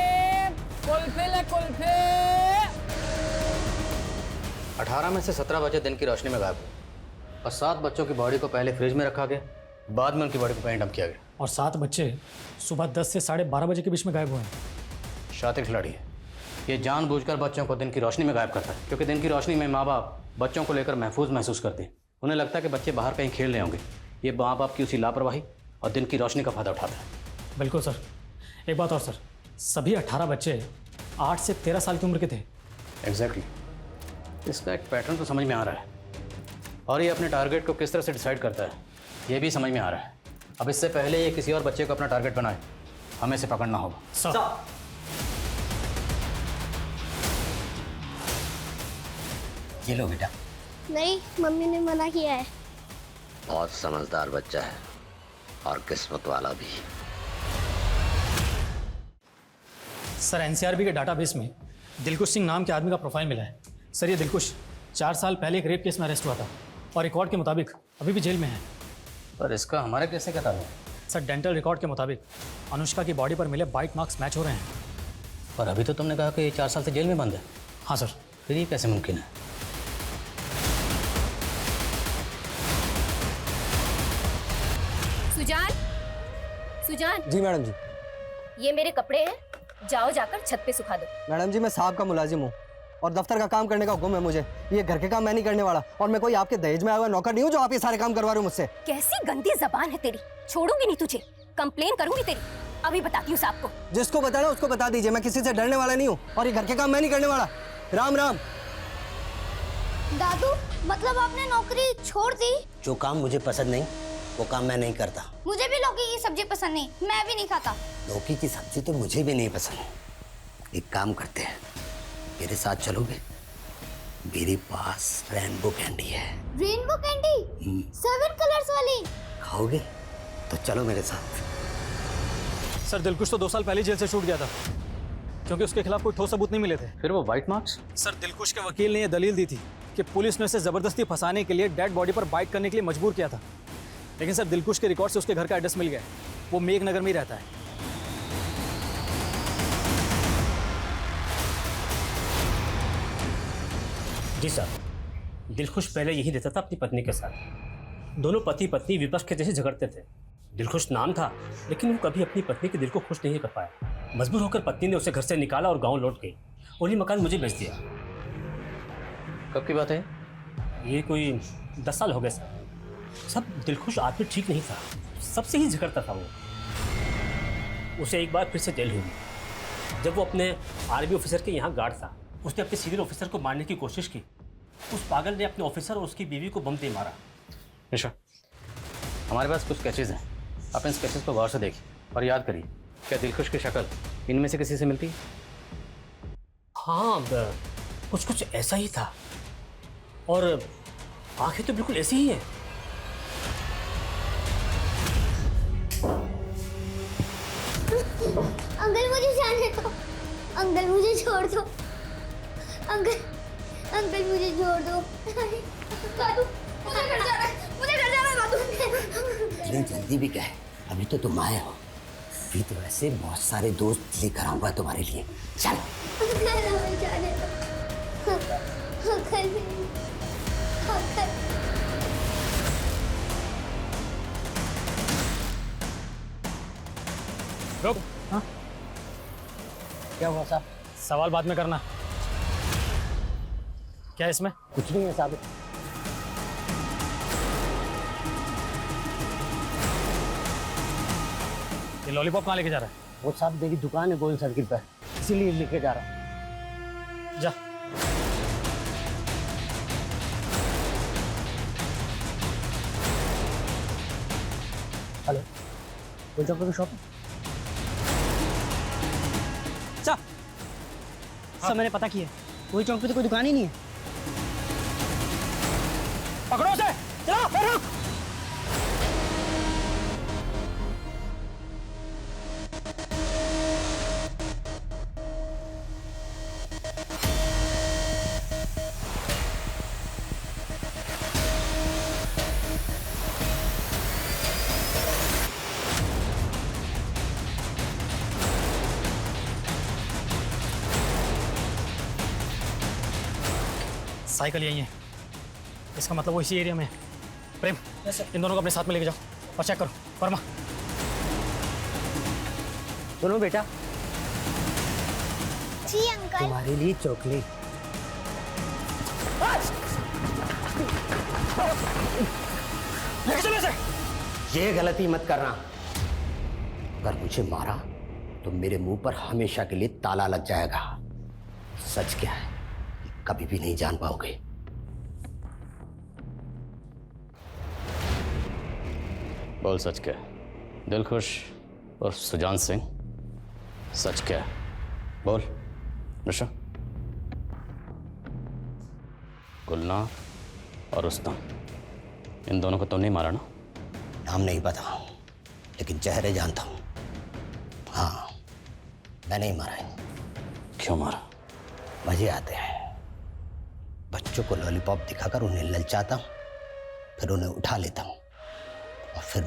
कुल्फे ले कुल्फे। 18 में से 17 बच्चे दिन की रोशनी में गायब हुए और 7 बच्चों की बॉडी को पहले फ्रिज में रखा गया, बाद में उनकी बॉडी को कहीं डंप किया गया। और 7 बच्चे सुबह 10 से 12:30 बजे के बीच में गायब हुए हैं। शातिर खिलाड़ी है ये, जानबूझकर बच्चों को दिन की रोशनी में गायब करता है, क्योंकि दिन की रोशनी में माँ बाप बच्चों को लेकर महफूज महसूस करते हैं। उन्हें लगता है कि बच्चे बाहर कहीं खेल रहे होंगे। ये माँ बाप की उसी लापरवाही और दिन की रोशनी का फायदा उठाता है। बिल्कुल सर। एक बात और सर, सभी 18 बच्चे 8 से 13 साल की उम्र के थे। एग्जैक्टली। इसका एक पैटर्न तो समझ में आ रहा है और ये अपने टारगेट को किस तरह से डिसाइड करता है ये भी समझ में आ रहा है। अब इससे पहले ये किसी और बच्चे को अपना टारगेट बनाए, हमें इसे पकड़ना होगा। सर। ये लो बेटा। नहीं, मम्मी ने मना किया है। बहुत समझदार बच्चा है और किस्मत वाला भी। सर एनसीआरबी के डाटाबेस में दिलकुश सिंह नाम के आदमी का प्रोफाइल मिला है। सर ये दिलकुश 4 साल पहले एक रेप केस में अरेस्ट हुआ था और रिकॉर्ड के मुताबिक अभी भी जेल में है। पर इसका हमारे केस से क्या ताल्लुक? सर डेंटल रिकॉर्ड के मुताबिक अनुष्का की बॉडी पर मिले बाइट मार्क्स मैच हो रहे हैं। पर अभी तो तुमने कहा कि 4 साल से जेल में बंद है। हाँ सर। फिर ये कैसे मुमकिन है? सुजान, सुजान, जी मैडम जी। ये मेरे कपड़े हैं, जाओ जाकर छत पे सुखा दो। मैडम जी मैं साहब का मुलाजिम हूँ और दफ्तर का काम करने का हुक्म है मुझे। ये घर के काम मैं नहीं करने वाला और मैं कोई आपके दहेज में आया हुआ नौकर नहीं हूँ जो आप ये सारे काम करवा रहे हो मुझसे। कैसी गंदी जबान है तेरी, छोड़ूंगी नहीं तुझे, कंप्लेन करूंगी तेरी। अभी बताती हूँ साहब को। जिसको बताना उसको बता दीजिए, मैं किसी से डरने वाला नहीं हूँ और ये घर के काम मैं नहीं करने वाला। राम राम। दादू मतलब आपने नौकरी छोड़ दी? जो काम मुझे पसंद नहीं वो काम मैं नहीं करता। मुझे भी लौकी की सब्जी पसंद नहीं, मैं भी नहीं खाता। लौकी की सब्जी तो मुझे भी नहीं पसंद। एक काम करते हैं, मेरे साथ चलोगे? मेरे पास रेनबो कैंडी है। Rainbow candy? 7 कलर्स वाली? खाओगे तो चलो मेरे साथ। सर दिलकुश तो 2 साल पहले जेल से छूट गया था क्योंकि उसके खिलाफ कोई ठोस सबूत नहीं मिले थे। फिर वो वाइट मार्क्स? सर दिलकुश के वकील ने यह दलील दी थी कि पुलिस ने उसे जबरदस्ती फंसाने के लिए डेड बॉडी पर बाइट करने के लिए मजबूर किया था। लेकिन सर दिलकुश के रिकॉर्ड से उसके घर का एड्रेस मिल गया। वो मेघनगर में ही रहता है। जी सर, दिलखुश पहले यही रहता था अपनी पत्नी के साथ। दोनों पति पत्नी विपक्ष के जैसे झगड़ते थे। दिलखुश नाम था लेकिन वो कभी अपनी पत्नी के दिल को खुश नहीं कर पाया। मजबूर होकर पत्नी ने उसे घर से निकाला और गांव लौट गई और ये मकान मुझे बेच दिया। कब की बात है? ये कोई 10 साल हो गए सर। सब दिलखुश आदमी ठीक नहीं था, सबसे ही झगड़ता था वो। उसे एक बार फिर से जेल हुई जब वो अपने आर्मी ऑफिसर के यहाँ गार्ड था। उसने अपने सीनियर ऑफिसर को मारने की कोशिश की। उस पागल ने अपने ऑफिसर और उसकी बीवी को बम दे मारा। निशा, हमारे पास कुछ स्केचेस हैं, आप इन स्केचेस को गौर से देखिए और याद करिए, क्या दिलखुश की शक्ल इनमें से किसी से मिलती है? हाँ, कुछ कुछ ऐसा ही था और आंखें तो बिल्कुल ऐसी ही हैं। अंकल मुझे जाने दो, अंकल मुझे छोड़ दो, अंकल अंकल मुझे छोड़ दो। दादू मुझे घर जाना है, मुझे घर जाना है दादू। इतनी जल्दी भी क्या है, अभी तो तुम आए हो। अभी तो ऐसे बहुत सारे दोस्त लेकर आऊंगा तुम्हारे लिए। चल अंकल मुझे जाने दो, अंकल अंकल। रुक। हाँ क्या हुआ साहब? सवाल बाद में करना। क्या है इसमें? कुछ नहीं है साहब। ये लॉलीपॉप कहाँ लेके जा रहा है? वो साहब मेरी दुकान है गोल सर्किल पर, इसीलिए लेके जा रहा हूँ। जा। हेलो, गोल चौक की शॉप? सब मैंने पता किया, कोई चौक पे तो कोई दुकान ही नहीं है। पकड़ो उसे, चलो रुक। साइकिल यही है, इसका मतलब वो इसी एरिया में है। प्रेम, इन दोनों को अपने साथ में लेके जाओ और चेक करो। वर्मा, सुनो बेटा। जी अंकल। तुम्हारे लिए चॉकलेट। ये गलती मत करना। अगर मुझे मारा तो मेरे मुंह पर हमेशा के लिए ताला लग जाएगा। सच क्या है कभी भी नहीं जान पाओगे। बोल सच क्या? दिलखुश और सुजान सिंह, सच क्या है? बोल निशा। गुलनार और रुस्तम, इन दोनों को तो नहीं मारा ना? नाम नहीं पता लेकिन चेहरे जानता हूं। हाँ, मैंने ही मारा है। क्यों मारा? मजे आते हैं। बच्चों को लॉलीपॉप दिखाकर उन्हें ललचाता हूँ, फिर उन्हें उठा लेता हूँ और फिर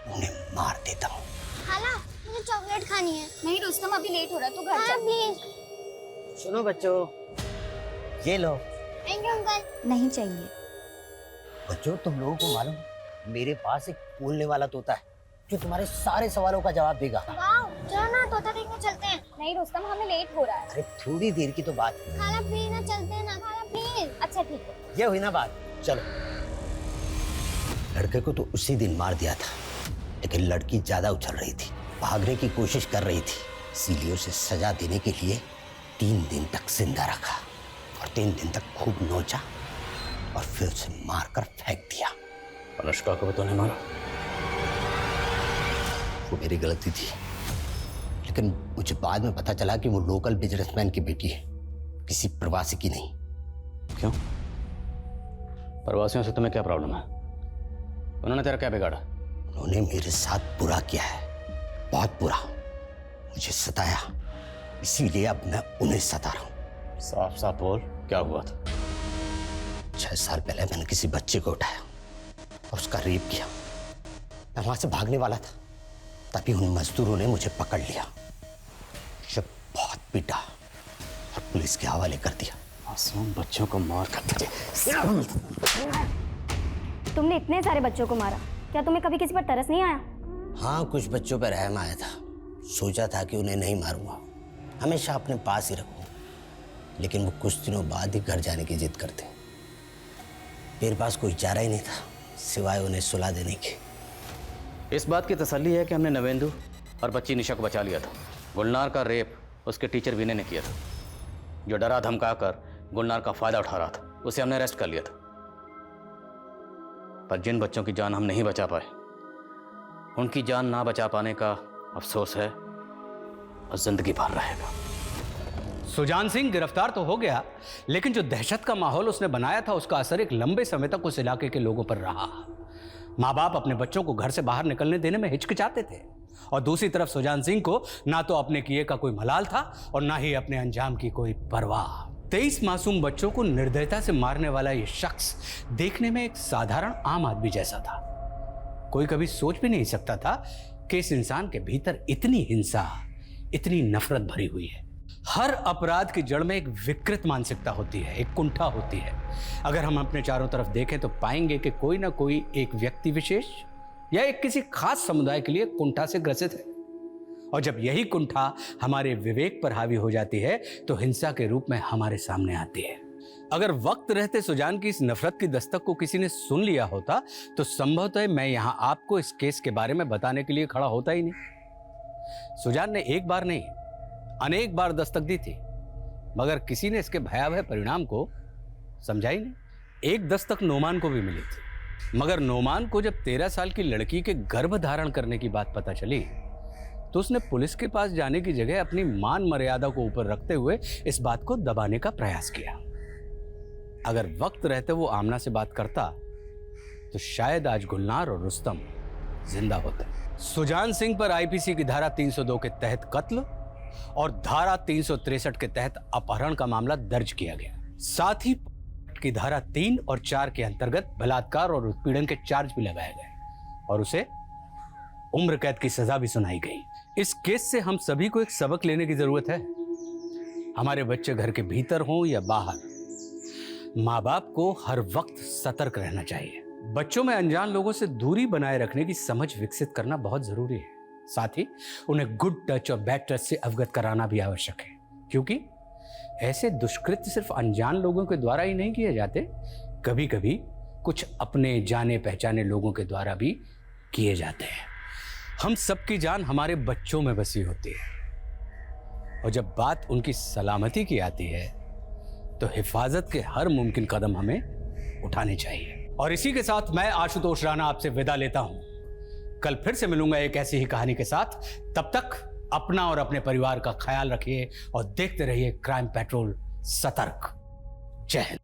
उन्हें मार देता हूँ। खाला, मुझे चॉकलेट खानी है। नहीं रुस्तम, अभी लेट हो रहा है, तू घर चल। प्लीज। सुनो बच्चों, ये लो। Thank you uncle. नहीं चाहिए। बच्चों, तुम लोगों को मालूम, मेरे पास एक बोलने वाला तोता है जो तुम्हारे सारे सवालों का जवाब देगा। वाओ, चलो ना तोता देखने चलते हैं। नहीं रुस्तम, हमें लेट हो रहा है। अरे थोड़ी देर की तो बात है। खाला प्लीज ना, चलते हैं ना। खाला प्लीज। अच्छा ठीक है। ये हुई ना बात, चलो। लड़के को तो उसी दिन मार दिया था, लेकिन लड़की ज्यादा उछल रही थी, भागने की कोशिश कर रही थी, इसीलिए उसे सजा देने के लिए 3 दिन तक जिंदा रखा और 3 दिन तक खूब नोचा और फिर उसे मारकर फेंक दिया। अनुष्का को भी तूने मारा? वो मेरी गलती थी, लेकिन मुझे बाद में पता चला कि वो लोकल बिजनेसमैन की बेटी है, किसी प्रवासी की नहीं। क्यों? प्रवासियों से तुम्हें क्या प्रॉब्लम है? उन्होंने तेरा क्या बिगाड़ा? उन्होंने मेरे साथ बुरा किया है, बहुत बुरा, मुझे सताया, इसीलिए अब मैं उन्हें सता रहा हूँ। साफ साफ बोल, क्या हुआ था? 6 साल पहले मैंने किसी बच्चे को उठाया और उसका रेप किया। मैं वहां से भागने वाला था, तभी उन मजदूरों ने मुझे पकड़ लिया, मुझे बहुत पीटा और पुलिस के हवाले कर दिया। मासूम बच्चों को मार कर तुमने इतने सारे बच्चों को मारा, क्या तुम्हें कभी किसी पर तरस नहीं आया? हाँ, कुछ बच्चों पर रहम आया था। सोचा था कि उन्हें नहीं मारूंगा, हमेशा अपने पास ही रखूंगा, लेकिन वो कुछ दिनों बाद ही घर जाने की जिद करते। मेरे पास कोई चारा ही नहीं था सिवाय उन्हें सुला देने के। इस बात की तसल्ली है कि हमने नवेंदु और बच्ची निशा को बचा लिया था। गुलनार का रेप उसके टीचर विनय ने किया था, जो डरा धमका कर गुलनार का फायदा उठा रहा था। उसे हमने अरेस्ट कर लिया था, पर जिन बच्चों की जान हम नहीं बचा पाए, उनकी जान ना बचा पाने का अफसोस है और जिंदगी भर रहेगा। सुजान सिंह गिरफ्तार तो हो गया, लेकिन जो दहशत का माहौल उसने बनाया था उसका असर एक लंबे समय तक उस इलाके के लोगों पर रहा। माँ बाप अपने बच्चों को घर से बाहर निकलने देने में हिचकिचाते थे, और दूसरी तरफ सुजान सिंह को ना तो अपने किए का कोई मलाल था और ना ही अपने अंजाम की कोई परवाह। 23 मासूम बच्चों को निर्दयता से मारने वाला यह शख्स देखने में एक साधारण आम आदमी जैसा था। कोई कभी सोच भी नहीं सकता था कि इस इंसान के भीतर इतनी हिंसा, इतनी नफरत भरी हुई है। हर अपराध की जड़ में एक विकृत मानसिकता होती है, एक कुंठा होती है। अगर हम अपने चारों तरफ देखें तो पाएंगे कि कोई ना कोई एक व्यक्ति विशेष या एक किसी खास समुदाय के लिए कुंठा से ग्रसित है, और जब यही कुंठा हमारे विवेक पर हावी हो जाती है तो हिंसा के रूप में हमारे सामने आती है। अगर वक्त रहते सुजान की इस नफरत की दस्तक को किसी ने सुन लिया होता तो संभवतः मैं यहां आपको इस केस के बारे में बताने के लिए खड़ा होता ही नहीं। सुजान ने एक बार नहीं, अनेक बार दस्तक दी थी, मगर किसी ने इसके भयावह परिणाम को समझा ही नहीं। एक दस्तक नोमान को भी मिली थी, मगर नोमान को जब 13 साल की लड़की के गर्भ धारण करने की बात पता चली तो उसने पुलिस के पास जाने की जगह अपनी मान मर्यादा को ऊपर रखते हुए इस बात को दबाने का प्रयास किया। अगर वक्त रहते वो आमना से बात करता तो शायद आज गुलनार और रुस्तम जिंदा होते। सुजान सिंह पर आईपीसी की धारा 302 के तहत कत्ल और धारा 363 के तहत अपहरण का मामला दर्ज किया गया। साथ ही की धारा 3 और 4 के अंतर्गत बलात्कार और उत्पीड़न के चार्ज भी लगाए गए और उसे उम्र कैद की सजा भी सुनाई गई। इस केस से हम सभी को एक सबक लेने की जरूरत है। हमारे बच्चे घर के भीतर हों या बाहर, माँ बाप को हर वक्त सतर्क रहना चाहिए। बच्चों में अनजान लोगों से दूरी बनाए रखने की समझ विकसित करना बहुत जरूरी है। साथ ही उन्हें गुड टच और बैड टच से अवगत कराना भी आवश्यक है, क्योंकि ऐसे दुष्कृत्य सिर्फ अनजान लोगों के द्वारा ही नहीं किए जाते, कभी कभी कुछ अपने जाने पहचाने लोगों के द्वारा भी किए जाते हैं। हम सबकी जान हमारे बच्चों में बसी होती है, और जब बात उनकी सलामती की आती है तो हिफाजत के हर मुमकिन कदम हमें उठाने चाहिए। और इसी के साथ मैं आशुतोष राणा आपसे विदा लेता हूं। कल फिर से मिलूंगा एक ऐसी ही कहानी के साथ। तब तक अपना और अपने परिवार का ख्याल रखिए और देखते रहिए क्राइम पेट्रोल सतर्क। जय हिंद।